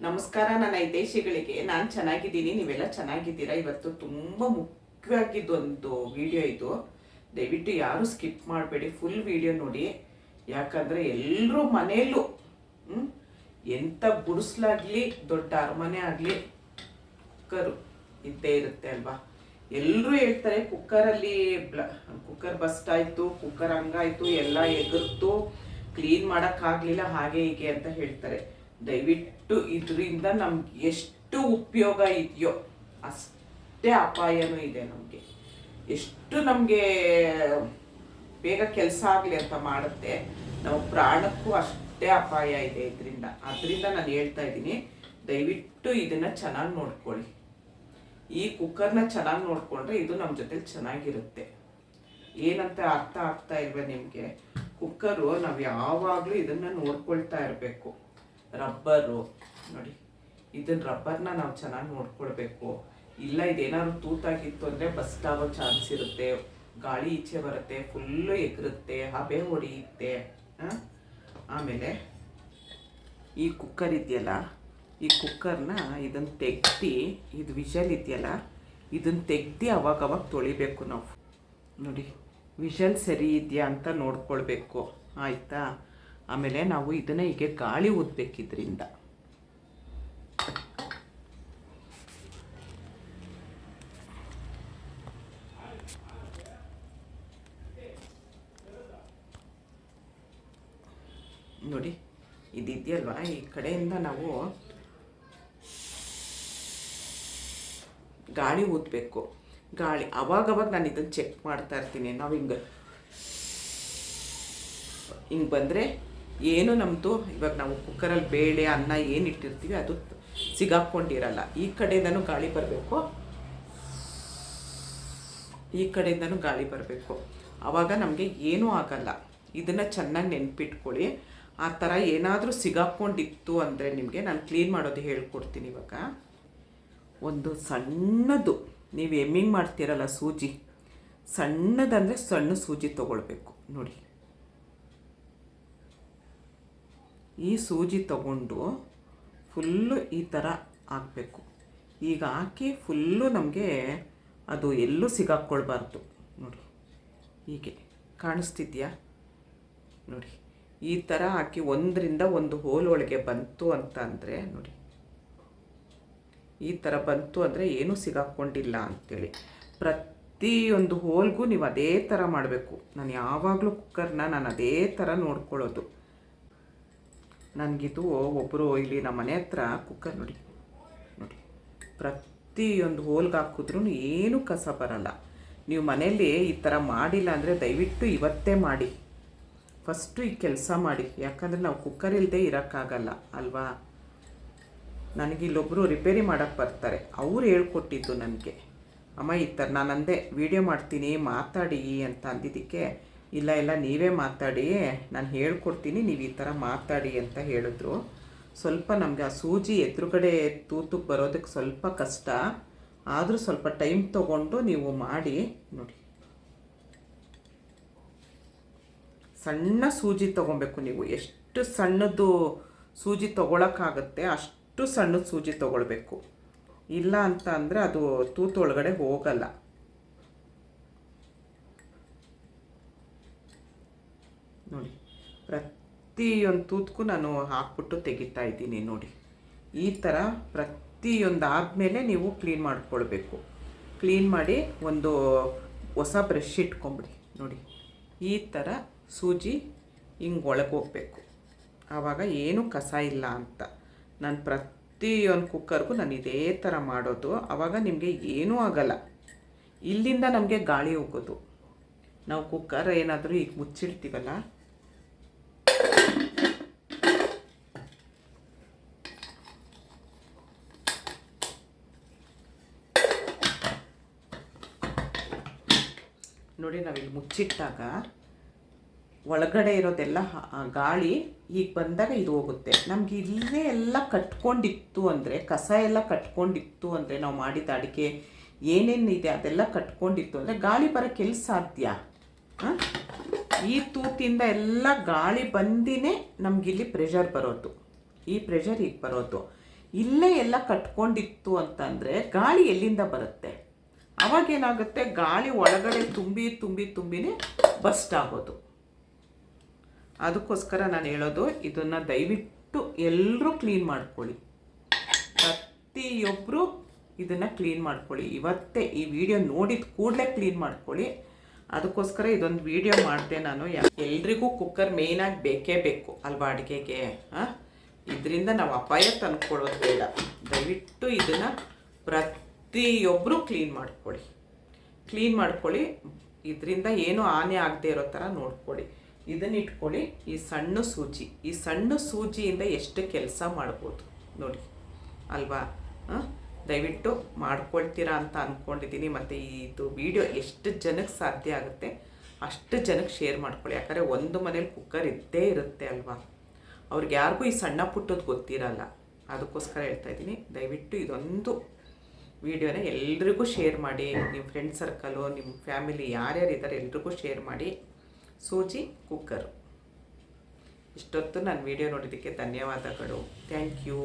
ನಮಸ್ಕಾರ ನನ್ನ ಹಿತೈಷಿಗಳಿಗೆ. ನಾನು ಚೆನ್ನಾಗಿದ್ದೀನಿ, ನೀವೆಲ್ಲ ಚೆನ್ನಾಗಿದ್ದೀರಾ. ಇವತ್ತು ತುಂಬ ಮುಖ್ಯವಾಗಿದ್ದು ಒಂದು ವಿಡಿಯೋ ಇದು. ದಯವಿಟ್ಟು ಯಾರು ಸ್ಕಿಪ್ ಮಾಡಬೇಡಿ, ಫುಲ್ ವಿಡಿಯೋ ನೋಡಿ. ಯಾಕಂದರೆ ಎಲ್ಲರೂ ಮನೆಯಲ್ಲೂ ಎಂಥ ಗುಡಿಸ್ಲಾಗಲಿ ದೊಡ್ಡ ಅರಮನೆ ಆಗಲಿ ಕುಕ್ಕರು ಇದ್ದೇ ಇರುತ್ತೆ ಅಲ್ವಾ. ಎಲ್ಲರೂ ಹೇಳ್ತಾರೆ ಕುಕ್ಕರಲ್ಲಿ ಕುಕ್ಕರ್ ಬಸ್ಟ್ ಆಯಿತು, ಕುಕ್ಕರ್ ಹಂಗಾಯಿತು, ಎಲ್ಲ ಎಗರ್ತು, ಕ್ಲೀನ್ ಮಾಡೋಕ್ಕಾಗಲಿಲ್ಲ, ಹಾಗೆ ಹೀಗೆ ಅಂತ ಹೇಳ್ತಾರೆ. ದಯವಿಟ್ಟು ಇದರಿಂದ ನಮ್ಗೆ ಎಷ್ಟು ಉಪಯೋಗ ಇದೆಯೋ ಅಷ್ಟೇ ಅಪಾಯನೂ ಇದೆ. ನಮಗೆ ಎಷ್ಟು ನಮಗೆ ಬೇಗ ಕೆಲಸ ಆಗಲಿ ಅಂತ ಮಾಡುತ್ತೆ, ನಾವು ಪ್ರಾಣಕ್ಕೂ ಅಷ್ಟೇ ಅಪಾಯ ಇದೆ ಇದರಿಂದ. ಅದರಿಂದ ನಾನು ಹೇಳ್ತಾ ಇದ್ದೀನಿ, ದಯವಿಟ್ಟು ಇದನ್ನು ಚೆನ್ನಾಗಿ ನೋಡ್ಕೊಳ್ಳಿ. ಈ ಕುಕ್ಕರ್ನ ಚೆನ್ನಾಗಿ ನೋಡಿಕೊಂಡ್ರೆ ಇದು ನಮ್ಮ ಜೊತೆ ಚೆನ್ನಾಗಿರುತ್ತೆ. ಏನಂತ ಅರ್ಥ ಆಗ್ತಾ ಇಲ್ವೇ ನಿಮಗೆ? ಕುಕ್ಕರು ನಾವು ಯಾವಾಗಲೂ ಇದನ್ನು ನೋಡ್ಕೊಳ್ತಾ ಇರಬೇಕು. ರಬ್ಬರು ನೋಡಿ, ಇದನ್ನ ರಬ್ಬರ್ನ ನಾವು ಚೆನ್ನಾಗಿ ನೋಡ್ಕೊಳ್ಬೇಕು. ಇಲ್ಲ ಇದೇನಾದ್ರು ತೂತಾಗಿತ್ತು ಅಂದರೆ ಬಸ್ಟ್ ಆಗೋ ಚಾನ್ಸ್ ಇರುತ್ತೆ, ಗಾಳಿ ಈಚೆ ಬರುತ್ತೆ, ಫುಲ್ಲು ಎಗರುತ್ತೆ, ಹಬೆ ಹೊಡೆಯುತ್ತೆ. ಆಮೇಲೆ ಈ ಕುಕ್ಕರ್ ಇದೆಯಲ್ಲ, ಈ ಕುಕ್ಕರ್ನ ಇದನ್ನು ತೆಗ್ದು, ಇದು ವಿಷಲ್ ಇದೆಯಲ್ಲ ಇದನ್ನು ತೆಗ್ದು ಅವಾಗವಾಗ ತೊಳಿಬೇಕು ನಾವು. ನೋಡಿ ವಿಷಲ್ ಸರಿ ಇದೆಯಾ ಅಂತ ನೋಡ್ಕೊಳ್ಬೇಕು, ಆಯಿತಾ? ಆಮೇಲೆ ನಾವು ಇದನ್ನು ಹೀಗೆ ಗಾಳಿ ಊದಬೇಕಿದ್ರಿಂದ. ನೋಡಿ ಇದಿದೆಯಲ್ವಾ, ಈ ಕಡೆಯಿಂದ ನಾವು ಗಾಳಿ ಊದಬೇಕು. ಗಾಳಿ ಅವಾಗವಾಗ ನಾನು ಇದನ್ನು ಚೆಕ್ ಮಾಡ್ತಾ ಇರ್ತೀನಿ. ನಾವು ಹಿಂಗೆ ಬಂದರೆ ಏನು ನಮ್ಮದು ಇವಾಗ ನಾವು ಕುಕ್ಕರಲ್ಲಿ ಬೇಳೆ ಅನ್ನ ಏನು ಇಟ್ಟಿರ್ತೀವಿ ಅದು ಸಿಗಾಕೊಂಡಿರಲ್ಲ. ಈ ಕಡೆಯಿಂದನೂ ಗಾಳಿ ಬರಬೇಕು, ಈ ಕಡೆಯಿಂದನೂ ಗಾಳಿ ಬರಬೇಕು. ಆವಾಗ ನಮಗೆ ಏನೂ ಆಗಲ್ಲ. ಇದನ್ನು ಚೆನ್ನಾಗಿ ನೆನ್ಪಿಟ್ಕೊಳ್ಳಿ. ಆ ಥರ ಏನಾದರೂ ಸಿಗಾಕೊಂಡಿತ್ತು ಅಂದರೆ ನಿಮಗೆ ನಾನು ಕ್ಲೀನ್ ಮಾಡೋದು ಹೇಳ್ಕೊಡ್ತೀನಿ. ಇವಾಗ ಒಂದು ಸಣ್ಣದು, ನೀವು ಎಮ್ಮಿಂಗ್ ಮಾಡ್ತೀರಲ್ಲ ಸೂಜಿ, ಸಣ್ಣದಂದರೆ ಸಣ್ಣ ಸೂಜಿ ತೊಗೊಳ್ಬೇಕು. ನೋಡಿ ಈ ಸೂಜಿ ತಗೊಂಡು ಫುಲ್ಲು ಈ ಥರ ಹಾಕಬೇಕು. ಈಗ ಹಾಕಿ ಫುಲ್ಲು ನಮಗೆ ಅದು ಎಲ್ಲೂ ಸಿಗಾಕ್ಕೊಳ್ಬಾರ್ದು. ನೋಡಿ ಹೀಗೆ ಕಾಣಿಸ್ತಿದ್ಯಾ? ನೋಡಿ ಈ ಥರ ಹಾಕಿ ಒಂದರಿಂದ ಒಂದು ಹೋಲ್ ಒಳಗೆ ಬಂತು ಅಂತ ಅಂದರೆ, ನೋಡಿ ಈ ಥರ ಬಂತು ಅಂದರೆ ಏನೂ ಸಿಗಾಕ್ಕೊಂಡಿಲ್ಲ ಅಂಥೇಳಿ. ಪ್ರತಿಯೊಂದು ಹೋಲ್ಗೂ ನೀವು ಅದೇ ಥರ ಮಾಡಬೇಕು. ನಾನು ಯಾವಾಗಲೂ ಕುಕ್ಕರ್ನ ನಾನು ಅದೇ ಥರ ನೋಡ್ಕೊಳ್ಳೋದು. ನನಗಿದು ಒಬ್ಬರು ಇಲ್ಲಿ ನಮ್ಮ ಮನೆ ಹತ್ರ ಕುಕ್ಕರ್ ನೋಡಿ ಪ್ರತಿಯೊಂದು ಹೋಲ್ಗೆ ಹಾಕಿದ್ರೂ ಏನೂ ಕಸ ಬರಲ್ಲ. ನೀವು ಮನೆಯಲ್ಲಿ ಈ ಥರ ಮಾಡಿಲ್ಲ ಅಂದರೆ ದಯವಿಟ್ಟು ಇವತ್ತೇ ಮಾಡಿ, ಫಸ್ಟು ಈ ಕೆಲಸ ಮಾಡಿ. ಯಾಕಂದರೆ ನಾವು ಕುಕ್ಕರ್ ಇಲ್ಲದೆ ಇರೋಕ್ಕಾಗಲ್ಲ ಅಲ್ವಾ. ನನಗಿಲ್ಲೊಬ್ಬರು ರಿಪೇರಿ ಮಾಡೋಕ್ಕೆ ಬರ್ತಾರೆ, ಅವ್ರು ಹೇಳ್ಕೊಟ್ಟಿದ್ದು ನನಗೆ. ಅಮ್ಮ ಈ ಥರ ನಾನು ಅಂದೆ ವೀಡಿಯೋ ಮಾಡ್ತೀನಿ ಮಾತಾಡಿ ಅಂತ ಅಂದಿದ್ದಕ್ಕೆ, ಇಲ್ಲ ನೀವೇ ಮಾತಾಡಿ, ನಾನು ಹೇಳ್ಕೊಡ್ತೀನಿ, ನೀವು ಈ ಥರ ಮಾತಾಡಿ ಅಂತ ಹೇಳಿದ್ರು. ಸ್ವಲ್ಪ ನಮಗೆ ಆ ಸೂಜಿ ಎದುರುಗಡೆ ತೂತಕ್ಕೆ ಬರೋದಕ್ಕೆ ಸ್ವಲ್ಪ ಕಷ್ಟ, ಆದರೂ ಸ್ವಲ್ಪ ಟೈಮ್ ತೊಗೊಂಡು ನೀವು ಮಾಡಿ. ನೋಡಿ ಸಣ್ಣ ಸೂಜಿ ತೊಗೊಬೇಕು. ನೀವು ಎಷ್ಟು ಸಣ್ಣದು ಸೂಜಿ ತೊಗೊಳಕ್ಕಾಗುತ್ತೆ ಅಷ್ಟು ಸಣ್ಣದ ಸೂಜಿ ತೊಗೊಳ್ಬೇಕು. ಇಲ್ಲ ಅಂತ ಅಂದರೆ ಅದು ತೂತೊಳಗಡೆ ಹೋಗಲ್ಲ. ನೋಡಿ ಪ್ರತಿಯೊಂದು ತೂತ್ಗೂ ನಾನು ಹಾಕ್ಬಿಟ್ಟು ತೆಗಿತಾ ಇದ್ದೀನಿ. ನೋಡಿ ಈ ಥರ ಪ್ರತಿಯೊಂದು ಆದಮೇಲೆ ನೀವು ಕ್ಲೀನ್ ಮಾಡ್ಕೊಳ್ಬೇಕು. ಕ್ಲೀನ್ ಮಾಡಿ ಒಂದು ಹೊಸ ಬ್ರಷ್ ಇಟ್ಕೊಂಬಿಡಿ. ನೋಡಿ ಈ ಥರ ಸೂಜಿ ಹಿಂಗೆ ಒಳಗೆ ಹೋಗಬೇಕು, ಆವಾಗ ಏನೂ ಕಸ ಇಲ್ಲ ಅಂತ. ನಾನು ಪ್ರತಿಯೊಂದು ಕುಕ್ಕರ್ಗೂ ನಾನು ಇದೇ ಥರ ಮಾಡೋದು. ಆವಾಗ ನಿಮಗೆ ಏನೂ ಆಗಲ್ಲ. ಇಲ್ಲಿಂದ ನಮಗೆ ಗಾಳಿ ಹೋಗೋದು. ನಾವು ಕುಕ್ಕರ್ ಏನಾದರೂ ಈಗ ಮುಚ್ಚಿಡ್ತೀವಲ್ಲ, ನೋಡಿ ನಾವಿಲ್ಲಿ ಮುಚ್ಚಿಟ್ಟಾಗ ಒಳಗಡೆ ಇರೋದೆಲ್ಲ ಗಾಳಿ ಈಗ ಬಂದಾಗ ಇದು ಹೋಗುತ್ತೆ. ನಮ್ಗೆ ಇಲ್ಲೇ ಎಲ್ಲ ಕಟ್ಕೊಂಡಿತ್ತು ಅಂದರೆ, ಕಸ ಎಲ್ಲ ಕಟ್ಕೊಂಡಿತ್ತು ಅಂದರೆ, ನಾವು ಮಾಡಿದ ಅಡುಗೆ ಏನೇನಿದೆ ಅದೆಲ್ಲ ಕಟ್ಕೊಂಡಿತ್ತು ಅಂದರೆ ಗಾಳಿ ಬರೋಕ್ಕೆ ಎಲ್ಲಿ ಸಾಧ್ಯ? ಈ ತೂತಿಂದ ಎಲ್ಲ ಗಾಳಿ ಬಂದಿನೇ ನಮಗಿಲ್ಲಿ ಪ್ರೆಷರ್ ಬರೋದು. ಈ ಪ್ರೆಷರ್ ಈಗ ಬರೋದು. ಇಲ್ಲೇ ಎಲ್ಲ ಕಟ್ಕೊಂಡಿತ್ತು ಅಂತಂದರೆ ಗಾಳಿ ಎಲ್ಲಿಂದ ಬರುತ್ತೆ? ಅವಾಗೇನಾಗುತ್ತೆ, ಗಾಳಿ ಒಳಗಡೆ ತುಂಬಿನೇ ಬಸ್ಟ್ ಆಗೋದು. ಅದಕ್ಕೋಸ್ಕರ ನಾನು ಹೇಳೋದು, ಇದನ್ನು ದಯವಿಟ್ಟು ಎಲ್ಲರೂ ಕ್ಲೀನ್ ಮಾಡ್ಕೊಳ್ಳಿ. ಪ್ರತಿಯೊಬ್ಬರು ಇದನ್ನು ಕ್ಲೀನ್ ಮಾಡ್ಕೊಳ್ಳಿ. ಇವತ್ತೇ ಈ ವಿಡಿಯೋ ನೋಡಿದ ಕೂಡಲೇ ಕ್ಲೀನ್ ಮಾಡ್ಕೊಳ್ಳಿ. ಅದಕ್ಕೋಸ್ಕರ ಇದೊಂದು ವಿಡಿಯೋ ಮಾಡಿದೆ ನಾನು. ಎಲ್ರಿಗೂ ಕುಕ್ಕರ್ ಮೇಯ್ನಾಗಿ ಬೇಕೇ ಬೇಕು ಅಲ್ವಾ ಅಡುಗೆಗೆ. ಇದರಿಂದ ನಾವು ಅಪಾಯ ತಂದ್ಕೊಳ್ಳೋದು ಬೇಡ. ದಯವಿಟ್ಟು ಇದನ್ನು ಪ್ರತಿಯೊಬ್ಬರು ಕ್ಲೀನ್ ಮಾಡ್ಕೊಳ್ಳಿ. ಇದರಿಂದ ಏನೂ ಹಾನಿ ಆಗದೆ ಇರೋ ಥರ ನೋಡ್ಕೊಳ್ಳಿ. ಇದನ್ನ ಇಟ್ಕೊಳ್ಳಿ. ಈ ಸಣ್ಣ ಸೂಜಿಯಿಂದ ಎಷ್ಟು ಕೆಲಸ ಮಾಡ್ಬೋದು ನೋಡಿ ಅಲ್ವಾ. ದಯವಿಟ್ಟು ಮಾಡ್ಕೊಳ್ತೀರಾ ಅಂತ ಅಂದ್ಕೊಂಡಿದ್ದೀನಿ. ಮತ್ತು ಇದು ವಿಡಿಯೋ ಎಷ್ಟು ಜನಕ್ಕೆ ಸಾಧ್ಯ ಆಗುತ್ತೆ ಅಷ್ಟು ಜನಕ್ಕೆ ಶೇರ್ ಮಾಡ್ಕೊಳ್ಳಿ. ಯಾಕಂದರೆ ಒಂದು ಮನೇಲಿ ಕುಕ್ಕರ್ ಇದ್ದೇ ಇರುತ್ತೆ ಅಲ್ವಾ. ಅವ್ರಿಗೆ ಯಾರಿಗೂ ಈ ಸಣ್ಣ ಪುಟ್ಟದ್ದು ಗೊತ್ತಿರಲ್ಲ. ಅದಕ್ಕೋಸ್ಕರ ಹೇಳ್ತಾ ಇದ್ದೀನಿ, ದಯವಿಟ್ಟು ಇದೊಂದು ವಿಡಿಯೋನ ಎಲ್ರಿಗೂ ಶೇರ್ ಮಾಡಿ. ನಿಮ್ಮ ಫ್ರೆಂಡ್ ಸರ್ಕಲು, ನಿಮ್ಮ ಫ್ಯಾಮಿಲಿ ಯಾರ್ಯಾರು ಇದ್ದಾರೆ ಎಲ್ರಿಗೂ ಶೇರ್ ಮಾಡಿ. ಸೂಜಿ ಕುಕ್ಕರು. ಇಷ್ಟೊತ್ತು ನಾನು ವಿಡಿಯೋ ನೋಡಿದ್ದಕ್ಕೆ ಧನ್ಯವಾದಗಳು. Thank you.